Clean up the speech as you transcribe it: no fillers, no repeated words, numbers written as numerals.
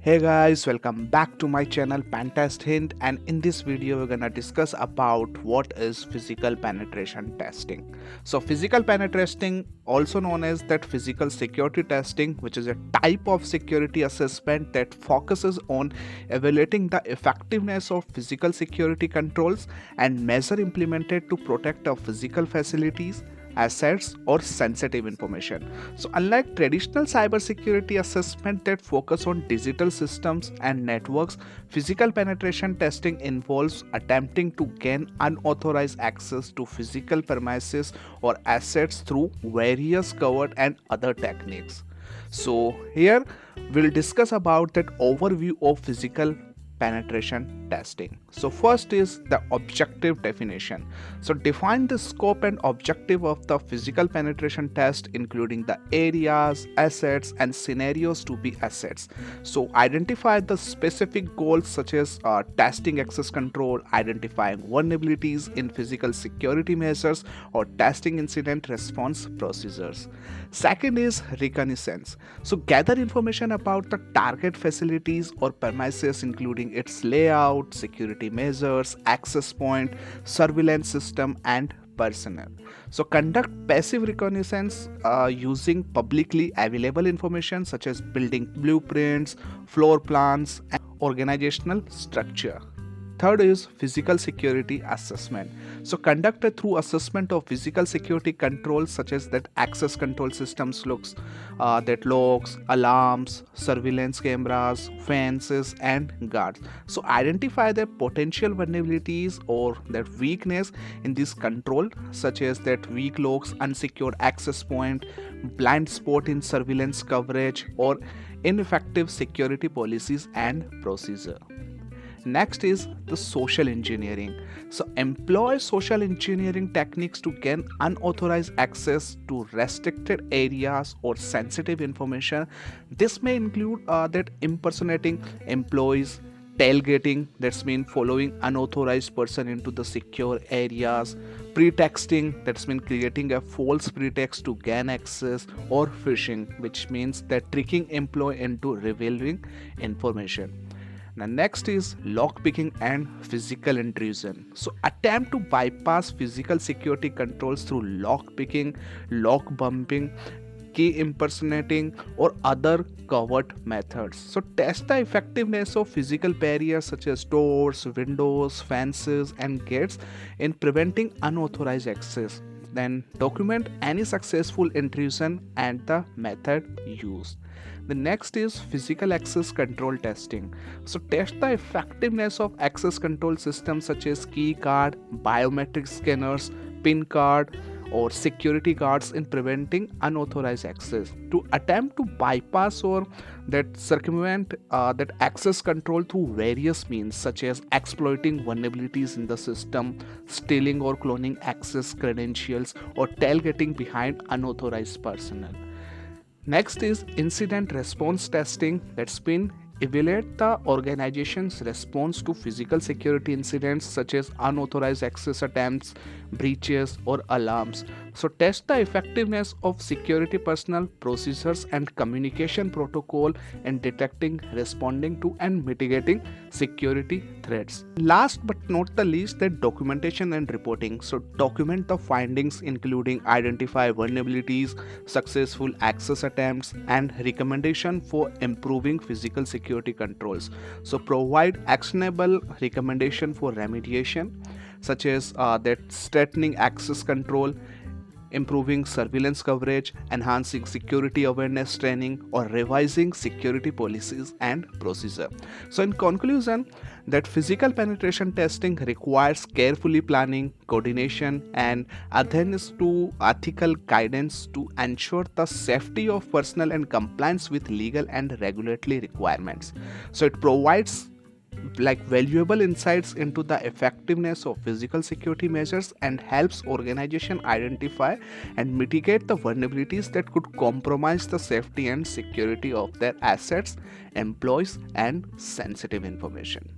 Hey guys, welcome back to my channel PentestHint, and in this video we're gonna discuss about what is physical penetration testing. So physical penetration, also known as that physical security testing, which is a type of security assessment that focuses on evaluating the effectiveness of physical security controls and measure implemented to protect our physical facilities, assets, or sensitive information. So unlike traditional cybersecurity assessment that focus on digital systems and networks, physical penetration testing involves attempting to gain unauthorized access to physical premises or assets through various covert and other techniques. So here we'll discuss about that overview of physical penetration testing. So first is the objective definition. So define the scope and objective of the physical penetration test, including the areas, assets, and scenarios to be assets. So identify the specific goals such as testing access control, identifying vulnerabilities in physical security measures, or testing incident response procedures. Second is reconnaissance. So gather information about the target facilities or premises, including its layout, security measures, access point, surveillance system, and personnel. So conduct passive reconnaissance using publicly available information such as building blueprints, floor plans, and organizational structure. Third is physical security assessment. So conduct a thorough assessment of physical security controls such as that access control systems that locks, alarms, surveillance cameras, fences, and guards. So identify the potential vulnerabilities or that weakness in this control, such as that weak locks, unsecured access point, blind spot in surveillance coverage, or ineffective security policies and procedure. Next is the social engineering. So employ social engineering techniques to gain unauthorized access to restricted areas or sensitive information. This may include that impersonating employees, tailgating, that's mean following unauthorized person into the secure areas, pretexting, that's mean creating a false pretext to gain access, or phishing, which means that tricking employee into revealing information. Now, next is lockpicking and physical intrusion. So, attempt to bypass physical security controls through lockpicking, lock bumping, key impersonating, or other covert methods. So, test the effectiveness of physical barriers such as doors, windows, fences, and gates in preventing unauthorized access. Then document any successful intrusion and the method used. The next is physical access control testing. So test the effectiveness of access control systems such as key card, biometric scanners, PIN card, or security guards in preventing unauthorized access. To attempt to bypass or that circumvent that access control through various means such as exploiting vulnerabilities in the system, stealing or cloning access credentials, or tailgating behind unauthorized personnel. Next is incident response testing. That's been evaluate the organization's response to physical security incidents such as unauthorized access attempts, breaches, or alarms. So test the effectiveness of security personnel, procedures, and communication protocol in detecting, responding to, and mitigating security threats. Last but not the least, that documentation and reporting. So document the findings, including identify vulnerabilities, successful access attempts, and recommendation for improving physical security controls. So provide actionable recommendation for remediation, such as that strengthening access control, improving surveillance coverage, enhancing security awareness training, or revising security policies and procedure. So in conclusion, that physical penetration testing requires carefully planning, coordination, and adherence to ethical guidance to ensure the safety of personnel and compliance with legal and regulatory requirements. So it provides like valuable insights into the effectiveness of physical security measures and helps organization identify and mitigate the vulnerabilities that could compromise the safety and security of their assets, employees, and sensitive information.